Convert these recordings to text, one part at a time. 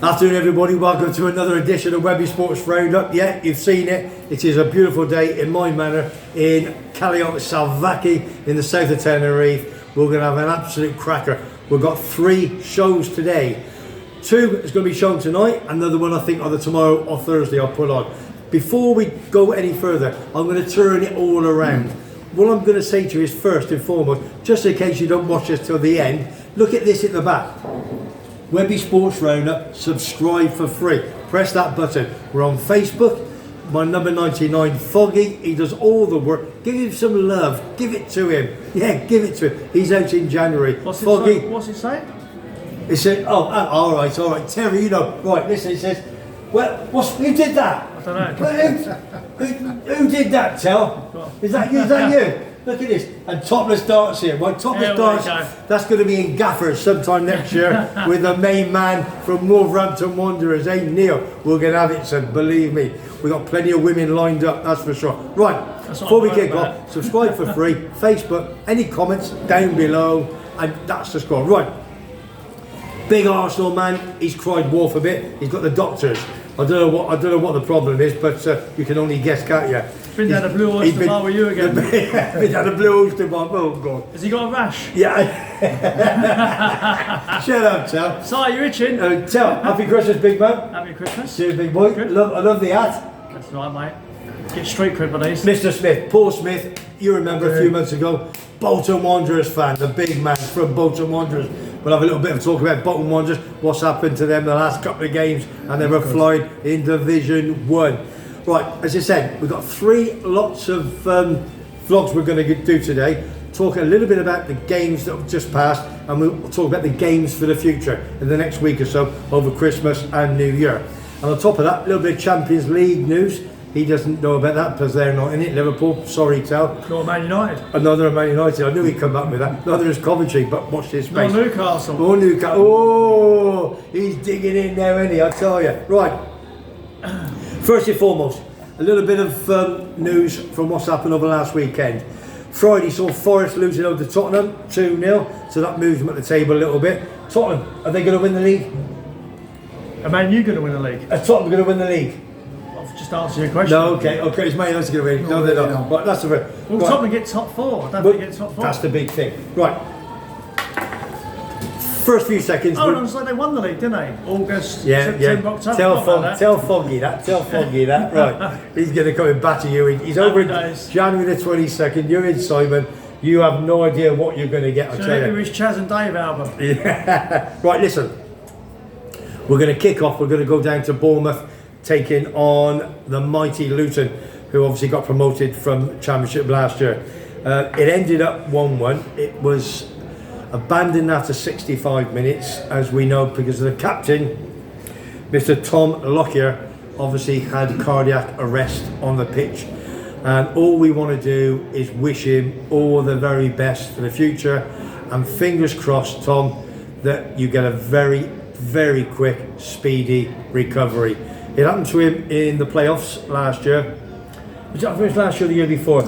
Afternoon everybody, welcome to another edition of Webby Sports Roundup. Yeah, you've seen it. It is a beautiful day in my manor in Calliope Salvaki in the south of Tenerife. We're going to have an absolute cracker. We've got 3 shows today. 2 is going to be shown tonight, another one I think either tomorrow or Thursday I'll put on. Before we go any further, I'm going to turn it all around. What I'm going to say to you is first and foremost, just in case you don't watch this till the end, look at this at the back. Webby Sports Roundup, subscribe for free. Press that button. We're on Facebook. My number 99, Foggy, he does all the work. Give him some love. Give it to him. Yeah, give it to him. He's out in January. Foggy. What's it say? It says, all right. Terry, you know. Right, listen, it says, well, who did that? I don't know. Who did that, Tel? Is that you? Look at this. And Topless Darts here. Well, Topless Darts, that's going to be in Gaffers sometime next year with the main man from Wolverhampton Wanderers, Neil. We're going to have it, son, believe me. We've got plenty of women lined up, that's for sure. Right, before we kick off, subscribe for free. Facebook, any comments down below, and that's the score. Right. Big Arsenal man, he's cried wolf a bit. He's got the doctors. I don't know what the problem is, but you can only guess, can't you? Been down the Blue Oyster Bar with you again. Been down the Blue Oyster Bar. Oh God. Has he got a rash? Yeah. Shut up, Tel. Si, you itching? Tel, happy Christmas, big man. Happy Christmas. Cheers, big boy. I love the hat. That's right, mate. Get street cred for these. Mr. Smith, Paul Smith. You remember a few months ago, Bolton Wanderers fan, the big man from Bolton Wanderers. We'll have a little bit of talk about Bolton Wanderers, what's happened to them the last couple of games, and they were flying in Division 1. Right, as I said, we've got 3 lots of vlogs we're going to do today. Talk a little bit about the games that have just passed, and we'll talk about the games for the future in the next week or so over Christmas and New Year. And on top of that, a little bit of Champions League news. He doesn't know about that because they're not in it. Liverpool, sorry, Tel. Not Man United. Another Man United. I knew he'd come back with that. Neither is Coventry, but watch this space. No Newcastle. More Newcastle. Oh, he's digging in now, isn't he? I tell you. Right. First and foremost, a little bit of news from what's happened over last weekend. Friday saw Forest losing over to Tottenham 2-0, so that moves them at the table a little bit. Tottenham, are they going to win the league? Are Man U going to win the league? Are Tottenham going to win the league? Just answer your question. No, okay, it's Man United going to win. No, they're not. Right, that's the right. Well, Tottenham get top 4. I don't think they get top 4. That's the big thing. Right. First few seconds. Oh, no, it's like they won the league, didn't they? August, September, October. Tell Foggy that. Right. He's going to come and batter you. He's over in January the 22nd. You're in Simon. You have no idea what you're going to get. So maybe it's Chaz and Dave album. Yeah. Right, listen. We're going to kick off. We're going to go down to Bournemouth, taking on the mighty Luton, who obviously got promoted from Championship last year. It ended up 1-1. It was abandoned after 65 minutes, as we know, because the captain, Mr. Tom Lockyer, obviously had cardiac arrest on the pitch. And all we want to do is wish him all the very best for the future. And fingers crossed, Tom, that you get a very, very quick, speedy recovery. It happened to him in the playoffs last year. Was it last year or the year before? It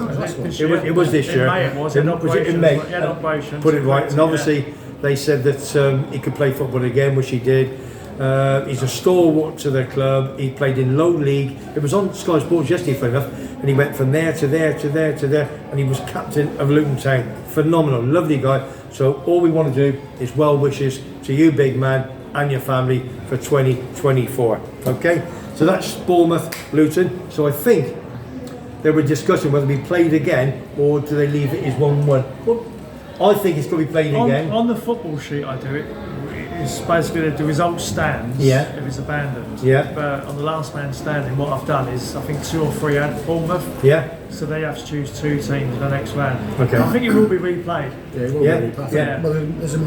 was this year. In May it was. In May? He had operations. Put it right. And obviously they said that he could play football again, which he did. He's a stalwart to the club. He played in low league. It was on Sky Sports yesterday, funny enough. And he went from there to there to there to there. And he was captain of Luton Town. Phenomenal. Lovely guy. So all we want to do is well wishes to you, big man, and your family for 2024. Okay? So that's Bournemouth, Luton. So I think they were discussing whether we played again or do they leave it as 1-1. Well, I think it's going to be played again. On the football sheet I do it. It's basically the result stands if it's abandoned. Yeah. But on the last man standing, what I've done is I think 2 or 3 at Bournemouth. Yeah. So they have to choose 2 teams in the next round. Okay. I think it will be replayed. Yeah, it will be replayed. Yeah. Well, there's a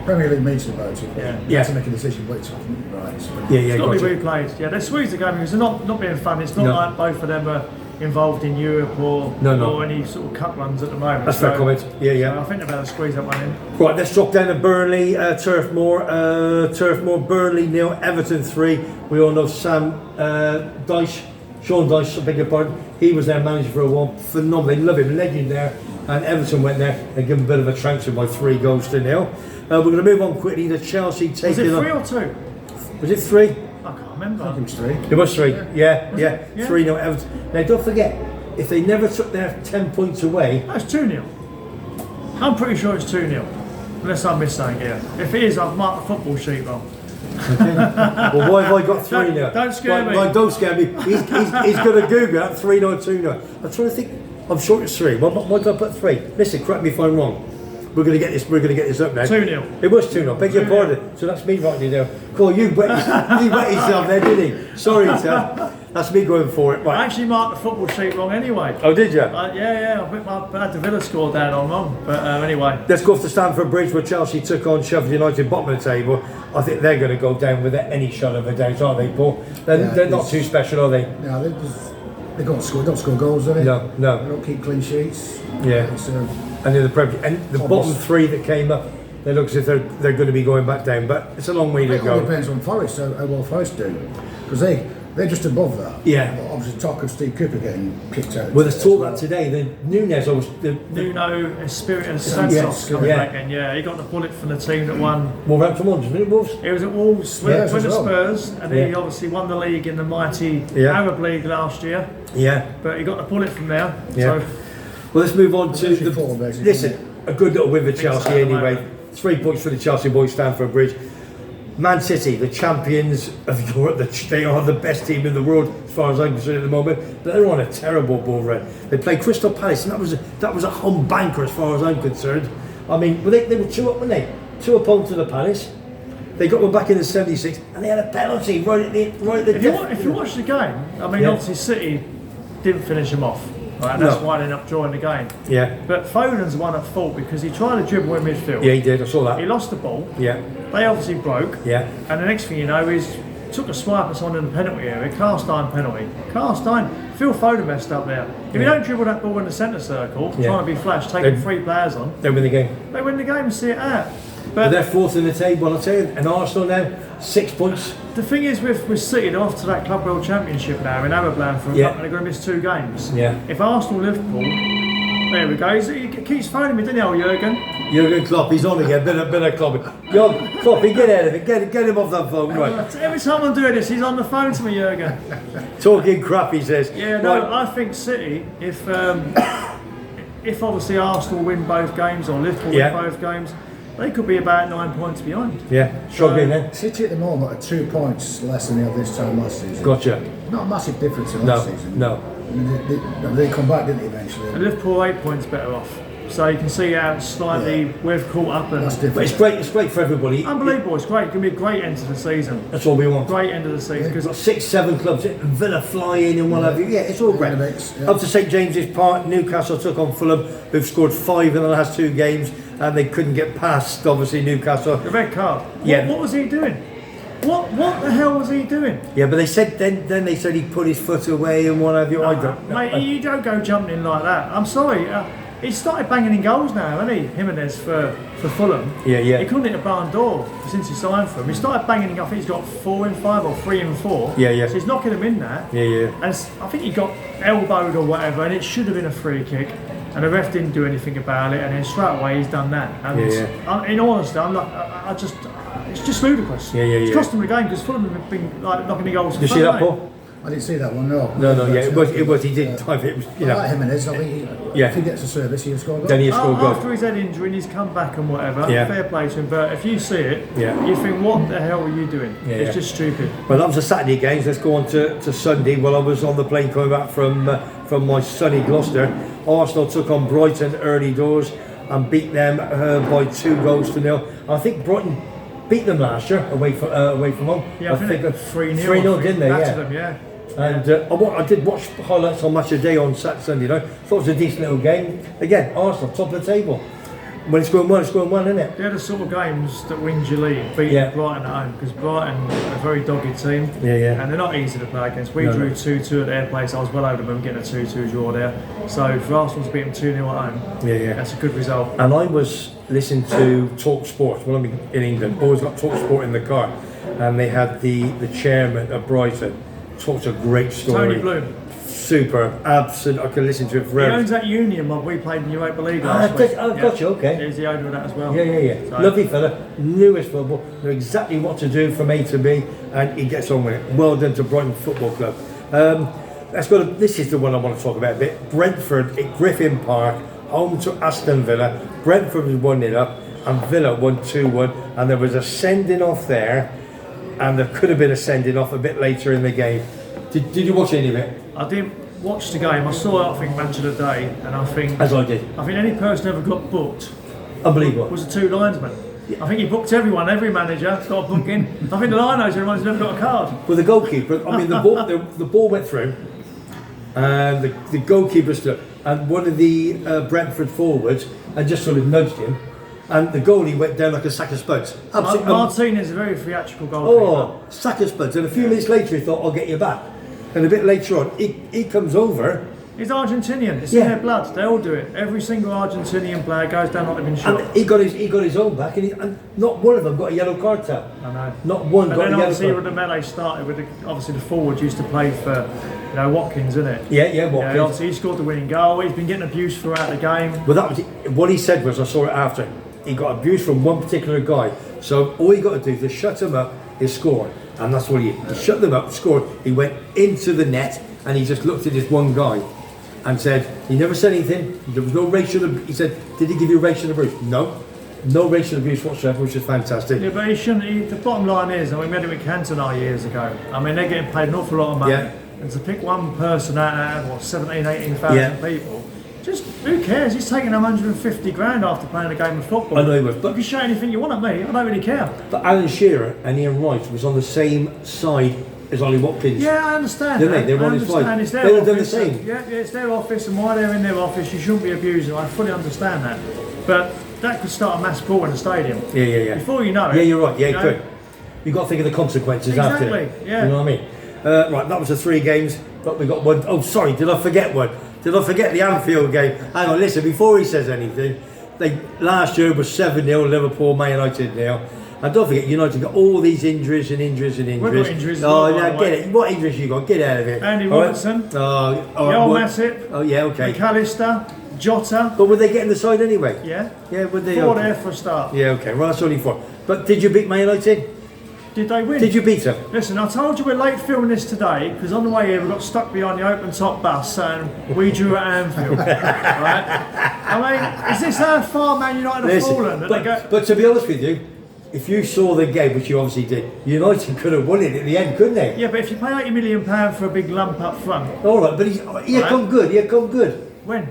Premier League meeting about it. Yeah. You have to make a decision which right. So. It's got to be replayed. Yeah, they squeeze the game because they're not being fun. It's not like both of them are involved in Europe or any sort of cup runs at the moment. That's fair comment. Yeah. So I think they're about to squeeze that one in. Right, let's drop down to Burnley, Turf Moor, Burnley 0, Everton 3. We all know Sean Dyche, I beg your pardon. He was their manager for a while. Phenomenal. They love him, legend there. And Everton went there and gave him a bit of a trouncing by 3-0. We're going to move on quickly to Chelsea taking on. Was it 3 or 2? Was it 3? I can't remember. I think it was 3. It was 3. Yeah. Yeah. 3-0 Everton. Now don't forget, if they never took their 10 points away, That's 2-0. I'm pretty sure it's 2-0. Unless I missed something here. If it is, I've marked the football sheet wrong. well, why have I got 3 now? Don't scare me. Right, don't scare me. He's going to Google that 3-0, 2-0. I'm trying to think. I'm sure it's 3. Why did I put 3? Listen, correct me if I'm wrong. We're going to get this. We're going to get this up now. 2-0. It was 2-0. Beg your pardon. So that's me writing it down. Cool. You wet yourself there, didn't he? Sorry, sir. That's me going for it. Right. I actually marked the football sheet wrong anyway. Oh, did you? Yeah. I had the Villa score down on wrong. But anyway. Let's go off to Stamford Bridge where Chelsea took on Sheffield United, bottom of the table. I think they're going to go down without any shot of a doubt, aren't they, Paul? They're not too special, are they? No, they don't score goals, do they? No. They don't keep clean sheets. Yeah. It's, And in the Premier, and the bottom 3 that came up, they look as if they're going to be going back down, but it's a long way to it all go. depends on Forest, how well Forest do. Because they're just above that. Yeah. But obviously, talk of Steve Cooper getting kicked out. Well, there's talk that today. Then Nunes, Nuno Espirito Santos Yes, coming yeah. back in. Yeah, he got the bullet from the team that won. Wolverhampton won, didn't it, Wolves? It was at Wolves with Yes, the as well. Spurs, and he obviously won the league in the mighty Arab League last year. Yeah. But he got the bullet from there. Yeah. So Well, let's move on to actually 4, basically, listen, a good little win for Chelsea so, anyway. mate. 3 points for the Chelsea boys, Stamford Bridge. Man City, the champions of Europe, they are the best team in the world as far as I'm concerned at the moment. But they're on a terrible ball run. They played Crystal Palace, and that was a home banker as far as I'm concerned. I mean, they were 2 up, weren't they? 2 up onto the Palace. They got one back in the 76th, and they had a penalty right at the if you watch the game, I mean, obviously City didn't finish them off. Right, that's why they ended up drawing the game. Yeah. But Foden's the one at fault because he tried to dribble in midfield. Yeah, he did. I saw that. He lost the ball. Yeah. They obviously broke. Yeah. And the next thing you know is took a swipe at someone in the penalty area, cast iron penalty. Cast iron. Phil Foden messed up there. If you don't dribble that ball in the centre circle, trying to be flash, taking 3 players on, They win the game. they win the game and see it out. But they're 4th in the table, I'll tell you. And Arsenal now, 6 points. The thing is with City, they're off to that Club World Championship now in Aberdeen for a couple, and they're going to miss 2 games. Yeah. If Arsenal, Liverpool, there we go. He keeps phoning me, doesn't he, old Jurgen? Jurgen Klopp, he's on again. Bit of Klopp. Kloppy, get out of it. Get him off that phone, right? Every time I'm doing this, he's on the phone to me, Jurgen. Talking crap, he says. Yeah, no, Right. I think City, if obviously Arsenal win both games or Liverpool win both games, they could be about 9 points behind. Yeah, struggling then. City at the moment are 2 points less than they had this time last season. Gotcha. Not a massive difference in last season. No. I mean, they come back, didn't they, eventually? And Liverpool 8 points better off. So you can see how slightly we've caught up. And That's But different. it's great for everybody. unbelievable, it's great. It's going to be a great end to the season. That's all we want. Great end of the season. We've got 6, 7 clubs, Villa flying and what have you. Yeah, it's all great. In the mix, yeah. Up to St James's Park, Newcastle took on Fulham, who've scored 5 in the last 2 games, and they couldn't get past, obviously, Newcastle. The red card. Yeah. What was he doing? What the hell was he doing? Yeah, but they said then they said he put his foot away and what have you. I don't. Mate, you don't go jumping in like that. I'm sorry. He started banging in goals now, hasn't he? Jimenez for Fulham. Yeah. He couldn't hit a barn door since he signed for him. He started banging in. I think he's got 4 in 5 or 3 in 4. Yeah. So he's knocking them in now. Yeah. And I think he got elbowed or whatever, and it should have been a free kick. And the ref didn't do anything about it, and then straight away he's done that. And in all honesty, it's just ludicrous. It's cost them the game because Fulham have been like knocking the goals. Did you see that, Paul? I didn't see that one, no. No, yeah, it was. He did dive. It was, you know. Like Jimenez, I think if he gets a service, he'll score a goal. Then he scored goal. After his head injury and he's come back and whatever, Yeah. fair play to him. But if you see it, Yeah. you think, what the hell were you doing? Yeah, It's just stupid. Well, that was a Saturday games. Let's go on to Sunday. Well, I was on the plane coming back from my sunny Gloucester. Arsenal took on Brighton early doors and beat them by 2 goals to 0. I think Brighton beat them last year away from home. Yeah, I think 3-0. 3-0, didn't they? Battered Yeah. them, yeah. And I did watch highlights on Match of the Day on Sunday night. Thought it was a decent little game. Again, Arsenal top of the table. When it's going well, isn't it? They're the sort of games that wins your league, beating Brighton at home, because Brighton are a very dogged team, and they're not easy to play against. We drew 2-2 at their place. I was well over them getting a 2-2 draw there. So for Arsenal to beat them 2-0 at home, that's a good result. And I was listening to Talk Sport when I'm in England. Always got Talk Sport in the car, and they had the chairman of Brighton. Talked a great story. Tony Bloom. super, absolute. I can listen to it He forever. owns that Union mob we played in Europa League last week. Gotcha, okay. He's the owner of that as well. Yeah. So, Lovely fella, knew his football, knew exactly what to do from A to B, and he gets on with it. Well done to Brighton Football Club. This is the one I want to talk about a bit. Brentford at Griffin Park, home to Aston Villa. Brentford was 1-0 up, and Villa won 2-1, and there was a sending off there, and there could have been a sending off a bit later in the game. Did you watch any of it? I didn't watch the game. I saw it, I think, match of the day, and I think... As I did. I think any person ever got booked... Unbelievable. ...was the two linesmen. I think he booked everyone, every manager got a booking. I think the line knows everyone's never got a card. Well, the goalkeeper, I mean, the ball went through, and the goalkeeper stood, and one of the Brentford forwards and just sort of nudged him, and the goalie went down like a sack of spuds. Martin is a very theatrical goalkeeper. Oh, sack of spuds. And a few minutes later, he thought, I'll get you back. And a bit later on, he comes over. He's Argentinian. It's in their blood. They all do it. Every single Argentinian player goes down like they've been shot. And he got his own back, and not one of them got a yellow card tap. I know. Not one but got a yellow card. obviously when the melee started with obviously the forward used to play for Watkins, isn't it? Yeah, Watkins. Obviously he scored the winning goal. He's been getting abused throughout the game. Well, that was what he said. Was I saw it after. He got abuse from one particular guy. So all you got to do is just shut him up, is score. And that's what he shut them up, scored. He went into the net and he just looked at this one guy and said, he never said anything. There was no racial abuse. He said, did he give you racial abuse? No. No racial abuse whatsoever, which is fantastic. Yeah, but he shouldn't. The bottom line is, and we made it with Cantona years ago. I mean, they're getting paid an awful lot of money. Yeah. And to pick one person out of, 18,000 people, just who cares? He's taking 150 grand after playing a game of football. I know he was, but you can shout anything you want at me. I don't really care. But Alan Shearer and Ian Wright was on the same side as Ollie Watkins. Yeah, I understand. Didn't they? They were on his side. It's their They would have office. done the same. Yeah, it's their office, and why they're in their office, you shouldn't be abusing them. I fully understand that. But that could start a mass brawl in the stadium. Yeah. Before you know it. Yeah, you're right. Yeah, it could. You've got to think of the consequences after. Exactly. Yeah. You know what I mean? Right, that was the 3 games, but we got one. Oh, sorry, did I forget one? Did I forget the Anfield game? Hang on, listen, before he says anything, last year was 7-0, Liverpool, Man United 0. And don't forget, United got all these injuries and injuries and injuries. We've got injuries. Oh, now get it. What injuries you got? Get out of it. Andy All right? Robertson. Oh, Matip. Oh, yeah, okay. McAllister. Jota. But were they getting the side anyway? Yeah. Yeah, were they? 4 okay. there for a start. Yeah, okay. Well, that's only 4. But did you beat Man United? Did they win? Did you beat them? Listen, I told you we're late filming this today because on the way here we got stuck behind the open top bus and we drew at Anfield. Right? I mean, is this how far Man United have fallen? But to be honest with you, if you saw the game, which you obviously did, United could have won it at the end, couldn't they? Yeah, but if you pay £80 million for a big lump up front. All right, but he had come good. He had come good. When?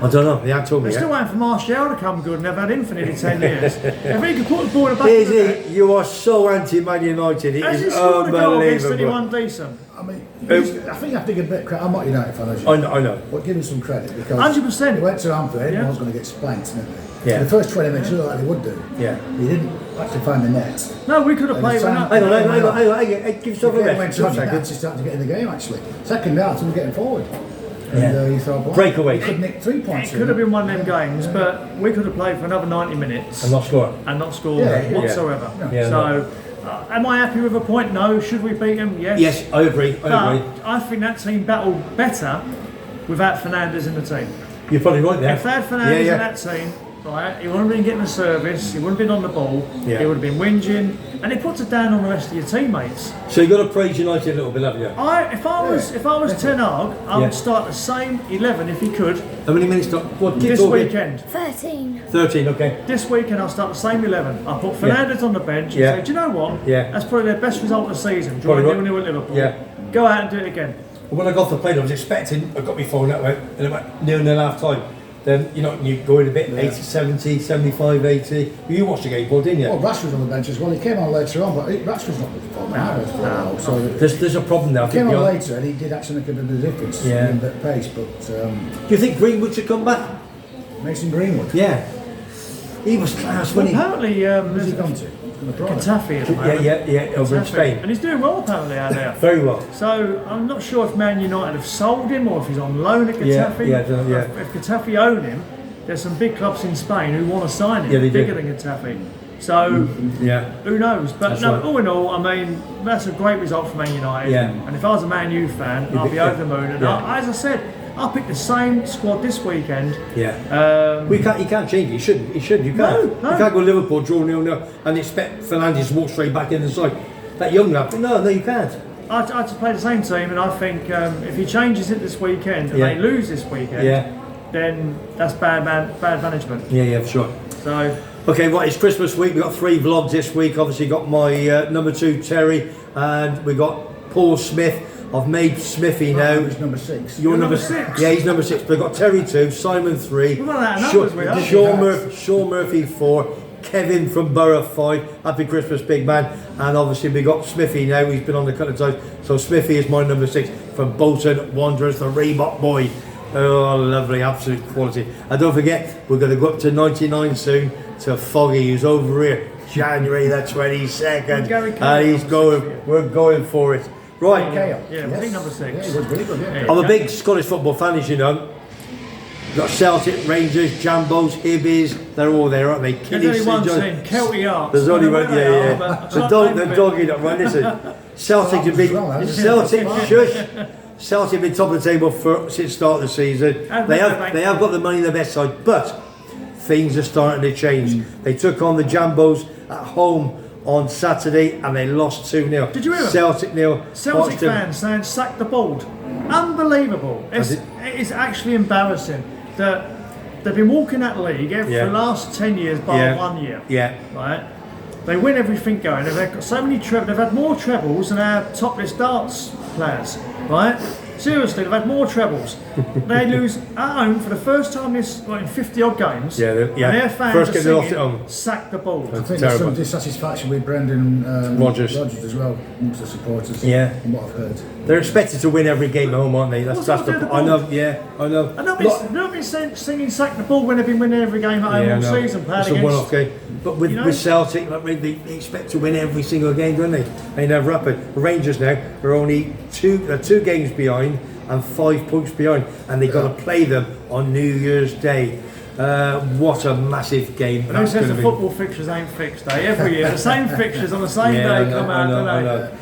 I don't know. They haven't told me They're yet. still waiting for Martial to come good and they've had him for nearly 10 years. If he could put the ball in the back of the net. You are so anti-Man United. It Has he is scored a goal against unbelievable. anyone decent? I mean, I think you have to give a bit of credit. I'm not a United fan, as you I know. but give him some credit because 100%. he went to Anfield, everyone Yeah. was going to get spanked, didn't they? Yeah. The first 20 minutes, you looked like they would do. Yeah. He didn't actually find the net. No, we could have played with that. Hang on. Give yourself a He went rest. to 2 Anfield, seconds. actually started to get in the game, actually. Second half, we were getting forward. Yeah. And you thought, well, Breakaway. he could nick 3 points. It could have been one of them games, but we could have played for another 90 minutes And not score. and not scored Yeah. whatsoever. Yeah. So, am I happy with a point? No. Should we beat them? Yes. Yes, I agree. But I think that team battled better without Fernandes in the team. You're probably right there. If they had Fernandes in that team, right, he wouldn't have been getting the service, he wouldn't have been on the ball, Yeah. he would have been whinging, and it puts it down on the rest of your teammates. So you've got to praise United a little bit, haven't you? If I was Ten Hag, I would start the same 11 if he could How many minutes? this weekend. 13. 13, okay. This weekend I'll start the same 11. I'll put Fernandes on the bench and say, do you know what? Yeah. That's probably their best result of the season, drawing Probably 0-0 at Liverpool. Yeah. Go out and do it again. When I got off the plane, I was expecting, I got my phone that way, and it went 0-0 half time. Then, you go in a bit, 80, 70, 75, 80. You watched the game, Paul, didn't you? Well, Rashford's on the bench as well. He came on later on, but Rashford's not performing either for a while. So There's a problem there. I he came think on later and he did actually make a bit of a difference in the pace. But do you think Greenwood should come back? Mason Greenwood. Yeah. He was class, wasn't he? Apparently, Where's he gone to? Getafe at the moment. Yeah, over in Getafe. Spain. And he's doing well apparently out there. Very well. So I'm not sure if Man United have sold him or if he's on loan at Getafe. Yeah. If Getafe own him, there's some big clubs in Spain who want to sign him, Yeah, they do. bigger than Getafe. So Yeah. who knows? But That's no, right. all in all, I mean, that's a great result for Man United. Yeah. And if I was a Man U fan, I'd be over the moon. And as I said, I'll pick the same squad this weekend. Yeah. You can't change it. You shouldn't. You shouldn't. You can't. No. You can't go Liverpool draw 0-0 and expect Fernandes to walk straight back in the side. That young lad. No, you can't. I'd to play the same team, and I think if he changes it this weekend and they lose this weekend, then that's bad management. Yeah, for sure. So. Okay, right, it's Christmas week. We've got 3 vlogs this week. Obviously got my number 2 Terry, and we got Paul Smith. I've made Smithy now. He's number 6. You're number 6? Yeah, he's number 6. We've got Terry 2, Simon 3, We've run out of numbers, we have. Sean Murphy 4, Kevin from Borough 5. Happy Christmas, big man. And obviously we got Smithy now. He's been on the couple of times. So Smithy is my number 6 from Bolton Wanderers, the Reebok boy. Oh, lovely, absolute quality. And don't forget, we're going to go up to 99 soon to Foggy, who's over here, January the 22nd. And we're going for it. Right. Yeah, I think number 6. Yeah, he was really good, yeah. I'm a big Scottish football fan, as you know. Got Celtic, Rangers, Jambos, Hibbies, they're all there, aren't they? There's only one team, Kelty Arts. There's only one, yeah. The doggy, right, listen. Celtic have been, Celtic have been top of the table since the start of the season. They have got the money in the best side, but things are starting to change. They took on the Jambos at home on Saturday and they lost 2-0. Did you hear Celtic 0. Celtic fans saying sack the board. Unbelievable. It's actually embarrassing that they've been walking that league for the last 10 years by 1 year. Yeah. Right? They win everything going. They've got so many trebles. They've had more trebles than our top list darts players. Right? Seriously, they've had more trebles. They lose at home for the first time in 50 odd games. And their fans first are game singing, off sack the ball. I think there's some dissatisfaction with Brendan Rogers as well, amongst the supporters. Yeah. From what I've heard. They're expected to win every game at home, aren't they? I know. And not been singing sack the ball when they've been winning every game at home all season. It's a one-off game. But with Celtic, they expect to win every single game, don't they? They never happen. The Rangers now are only two games behind and 5 points behind, and they've got to play them on New Year's Day. What a massive game! Who says the football fixtures ain't fixed? Every year, the same fixtures on the same day come out. I know.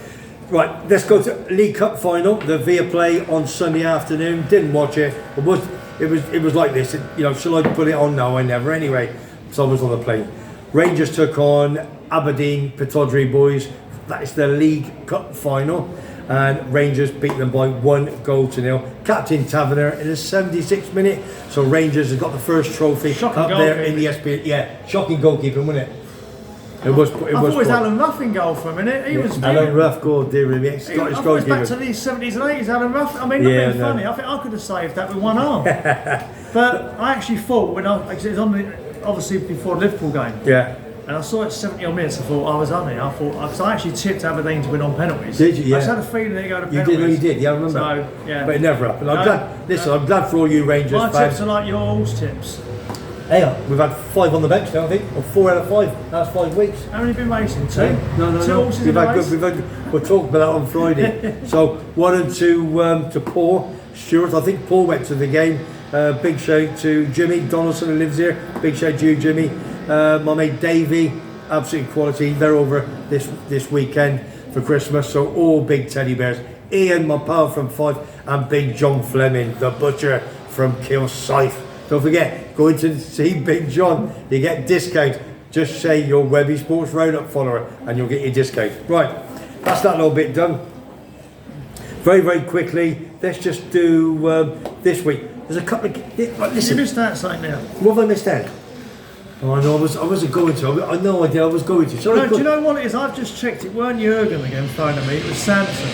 Right, let's go to League Cup final. The Viaplay on Sunday afternoon. Didn't watch it. It was like this. Shall I put it on? No, I never. Anyway, so I was on the plane. Rangers took on Aberdeen Pittodrie boys. That is the League Cup final, and Rangers beat them by 1-0. Captain Taverner in the 76th minute. So Rangers have got the first trophy up there in the SPL. Yeah, shocking goalkeeping, wasn't it? It was. I thought it was Alan Ruff in goal for a minute. He was. Alan Ruff, God dear him. Scottish goalkeeper. Back to the 70s and 80s, Alan Ruff. I mean, not being funny. I think I could have saved that with one arm. But I actually thought when it was on obviously before the Liverpool game. Yeah. And I saw it 70 odd minutes. I thought I was on it. Because I actually tipped Aberdeen to win on penalties. Did you? Yeah. I just had a feeling they'd go to penalties. You did. Yeah, I remember. So, yeah. But it never happened. I'm glad for all you Rangers fans. My tips are like yours tips. Hey, we've had 5 on the bench now, I think, or 4 out of 5. That's 5 weeks. How many have been racing? 2? No. Two horses in the race? We'll talk about that on Friday. So, 1 and 2 to Paul Stewart. I think Paul went to the game. Big shout to Jimmy Donaldson, who lives here. Big shout to you, Jimmy. My mate Davey, absolute quality. They're over this weekend for Christmas. So, all big teddy bears. Ian, my pal from Fife, and Big John Fleming, the butcher from Kilsyth. Don't forget, go into see Big John, you get discount. Just say you're Webby Sports Roundup follower and you'll get your discount. Right, that's that little bit done. Very, very quickly, let's just do this week. There's a couple of... Listen. You missed out something now. What have I missed out? Oh, I know, I wasn't going to. I know I did, I was going to. Do you know what it is? I've just checked. It weren't Jurgen again phoning me, it was Samson.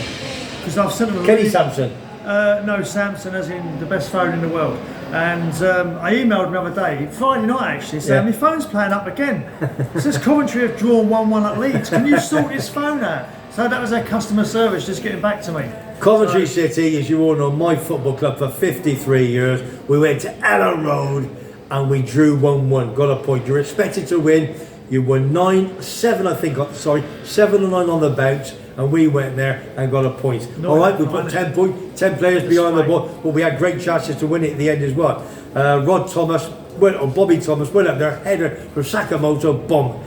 Because I've sent him a Kenny Samson? No, Samson as in the best phone in the world. And I emailed him the other day, Friday night actually, saying my phone's playing up again. It says Coventry have drawn 1-1 at Leeds. Can you sort this phone out? So that was their customer service just getting back to me. Coventry City, as you all know, my football club for 53 years. We went to Ellen Road and we drew 1-1, got a point. You're expected to win. You won 7 or 9 on the bounce, and we went there and got a point. All right, we put 10 players behind the ball, but we had great chances to win it at the end as well. Bobby Thomas went up there, header from Sakamoto, bomb.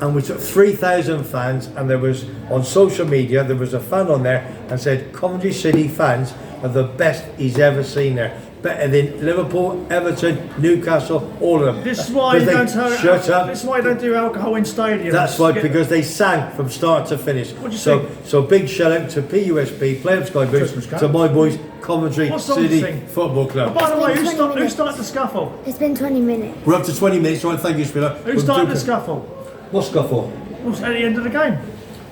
and we took 3,000 fans, and there was, on social media, there was a fan on there and said Coventry City fans are the best he's ever seen there. Better than Liverpool, Everton, Newcastle, all of them. This is why you don't Shut up. This is why you don't do alcohol in stadiums. That's right, because they sang from start to finish. What do you sing? So big shout out to PUSP, Play Up Sky Boots, to my boys, Coventry What song do you City sing? Football Club. By the way, It's been 20 who started the scuffle? It's been 20 minutes. We're up to 20 minutes, right? Thank you, Spiller. Who started the scuffle? What scuffle? Was at the end of the game?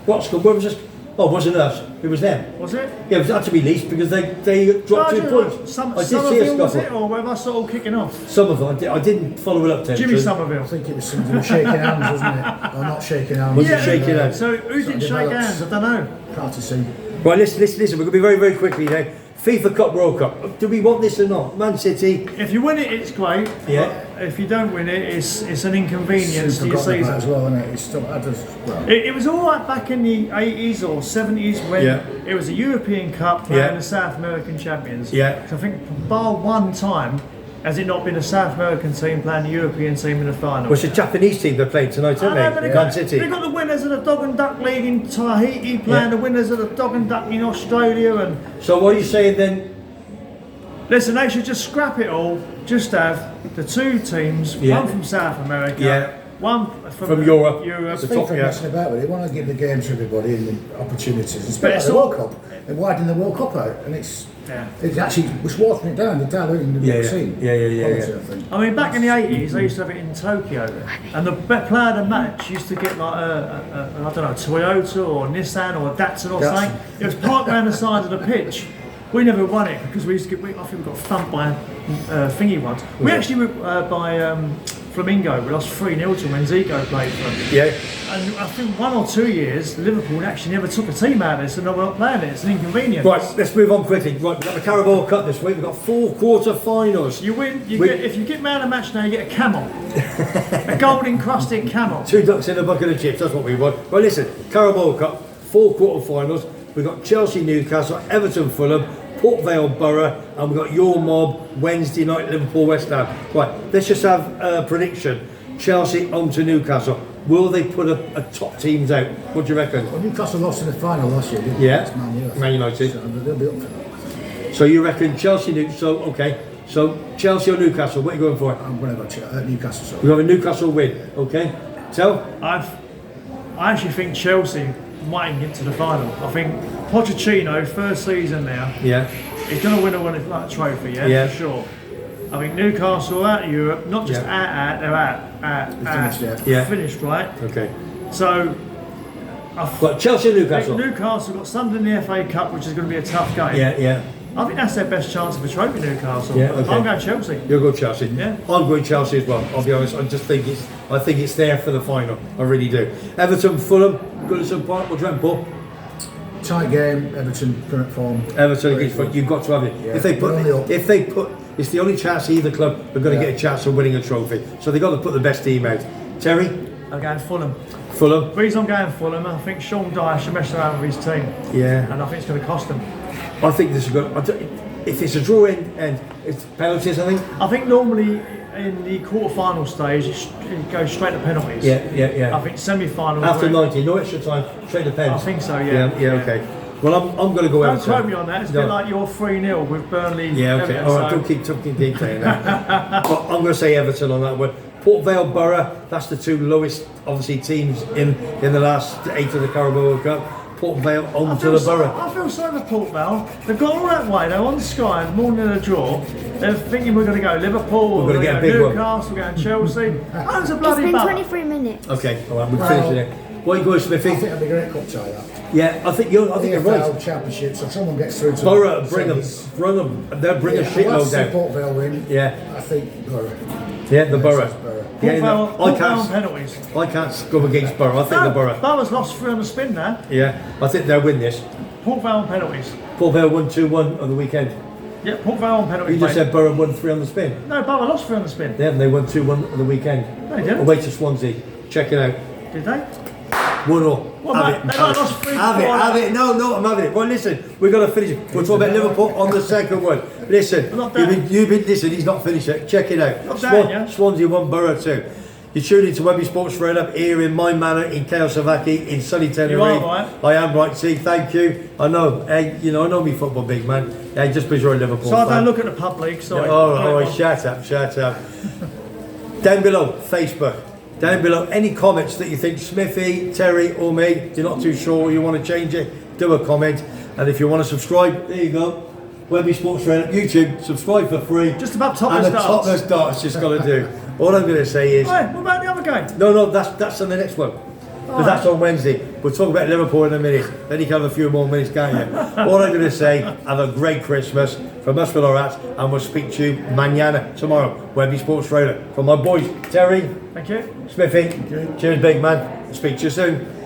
What scuffle? Where was this? Oh, it wasn't us. It was them. Was it? Yeah, it had to be least because they dropped 2 points. Some I did Somerville see a was scuffle. it, or were us all kicking off? Some of them. I didn't follow it up. Jimmy I Somerville. think it was something with shaking hands, wasn't it? Or not shaking hands. Was it shaking hands? So who didn't shake hands? I don't know. Hard to see. Right, listen. We're going to be very, very quickly now. FIFA Cup, World Cup. Do we want this or not? Man City. If you win it, it's great. Yeah. If you don't win it, it's an inconvenience to your Forgotten about season. as well, isn't it? It's still, I just, well, It was all right back in the 80s or 70s when Yeah. it was a European Cup playing Yeah. the South American champions. Yeah. So I think bar one time has it not been a South American team playing the European team in the final. Well, it's a Japanese team they're playing tonight, I aren't know, they? but Man they City. got the winners of the Dog and Duck League in Tahiti playing Yeah. the winners of the Dog and Duck in Australia, and So what are you saying then? listen, they should just scrap it all. Just have the 2 teams, Yeah. one from South America, Yeah. one From Europe. Europe. The FIFA top, yeah. messing about with it. They want to give the game to everybody and the opportunities. It's But better it's like the all- World Cup. They're widening the World Cup out, and it's actually was watering it down. The diluting the Yeah, yeah. scene. Yeah. Quality, I think. I mean, back in the 80s, they used to have it in Tokyo, and the player of the match used to get like I don't know, Toyota or Nissan or Datsun or Datsun. something. It was parked around the side of the pitch. We never won it because we used to get. I think we got thumped by thingy once. We actually were by Flamingo. We lost 3-0 to when Zico played for them. Yeah. And I think 1 or 2 years, Liverpool actually never took a team out of this, and they were not playing it. It's an inconvenience. Right, let's move on quickly. Right, we've got the Carabao Cup this week. We've got 4 quarter-finals. You win. If you get man of the match now, you get a camel, a gold encrusted camel. 2 ducks in a bucket of chips. That's what we want. Right, listen. Carabao Cup, 4 quarter-finals. We've got Chelsea, Newcastle, Everton, Fulham, Port Vale, Borough, and we've got your mob Wednesday night, Liverpool, West Ham. Right, let's just have a prediction. Chelsea on to Newcastle. Will they put a top teams out? What do you reckon? Well, Newcastle lost in the final last year, didn't they? Yeah. It's Man United. Man United. So they'll be up for that. So you reckon Chelsea, okay. So Chelsea or Newcastle, what are you going for? I'm going to go Newcastle. So. We have a Newcastle win, okay? So, I actually think Chelsea might get to the final. I think Pochettino, first season now, yeah. he's going to win a trophy, Yeah. for sure. I think Newcastle are out of Europe, not just Yeah. they're out. Finished, Yeah. Finished, right? Okay. So, But Chelsea and I think Newcastle. Newcastle got something in the FA Cup, which is going to be a tough game. Yeah. I think that's their best chance of a trophy, Newcastle. Yeah, okay. I'm going Chelsea. You'll go Chelsea. Yeah. I'm going Chelsea as well. I'll be honest. I think it's there for the final. I really do. Everton, Fulham, Goodison Park. What do you reckon, Paul? Tight game, Everton current form. Everton against Fulham. You've got to have it. Yeah. If they put, it's the only chance either club are going to get a chance of winning a trophy. So they've got to put the best team out. Terry, I'm going Fulham. Fulham. The reason I'm going Fulham, I think Sean Dyer should mess around with his team. Yeah. And I think it's going to cost them. I think this is good. If it's a draw and it's penalties, I think. I think normally in the quarter-final stage, it goes straight to penalties. Yeah. I think semi-final. After 90, no extra time, straight to pens. I think so, yeah. Yeah, okay. Well, I'm going to go Don't Everton. quote me on that. It's a bit like your 3-0 with Burnley. Yeah, okay. Everton, All right, so- don't keep saying that. But I'm going to say Everton on that one. Port Vale, Borough, that's the 2 lowest, obviously, teams in the last 8 of the Carabao Cup. Port Vale on to the Borough. I feel sorry for Port Vale. They've got all that way. They're on Sky, more than a draw. They're thinking we're going to go Liverpool, We're we're gonna going get to a big go one. Newcastle, we're going Chelsea. That's a It's bloody been ball. 23 minutes. Okay, all right, we'll finish it there. What are you going, I think Smithy? it'll be a great cup tie, that. Yeah, I think you're right. EFL Championship, so someone gets through to Borough, the bring them. semis. They'll bring a I'd love to shitload see down. Port Vale win. Yeah. I think Borough. Yeah, the Borough. Port Vale, I Port Vale on can't. penalties. I can't go against Borough. I think the Borough. Borough's lost 3 on the spin now. Yeah, I think they'll win this. Port Vale on penalties. Port Vale won 2-1 on the weekend. Yeah, Port Vale on penalties. You just mate. said Borough won 3 on the spin. No, Borough lost 3 on the spin. Yeah, and they won 2-1 on the weekend. No, they didn't. Away to Swansea. Check it out. Did they? 1-0. What, Have mate? it. They Have might it. lost 3 Have it. Have it. No, I'm having it. Well, listen, we're going to finish it. We'll talk about Liverpool on the second one. Listen, I'm not you've down. been, listen, he's not finished it. Check it out. Not down, yeah? Swansea won, Borough 2. You're tuning to Webby Sports Roundup here in my manor in Salvaki in sunny Tenerife. You are right. I am right, see, thank you. I know, hey, you know, I know me football big man. Hey, just because you're a Liverpool So I fan. don't look at the public, sorry. All right, shut up. Down below, Facebook. Down below, any comments that you think Smithy, Terry or me, you're not too sure, you want to change it, do a comment. And if you want to subscribe, there you go. Webby Sports Roundup, YouTube, subscribe for free. Just about topless and the darts. topless darts just got to do. All I'm going to say is... Right, what about the other game? No, that's on the next one. Because that's on Wednesday. We'll talk about Liverpool in a minute. Then you can have a few more minutes, can't you? All I'm going to say, have a great Christmas from us with our hats, and we'll speak to you mañana, tomorrow. Webby Sports Roundup. From my boys, Terry. Thank you. Smithy. Cheers, big man. Speak to you soon.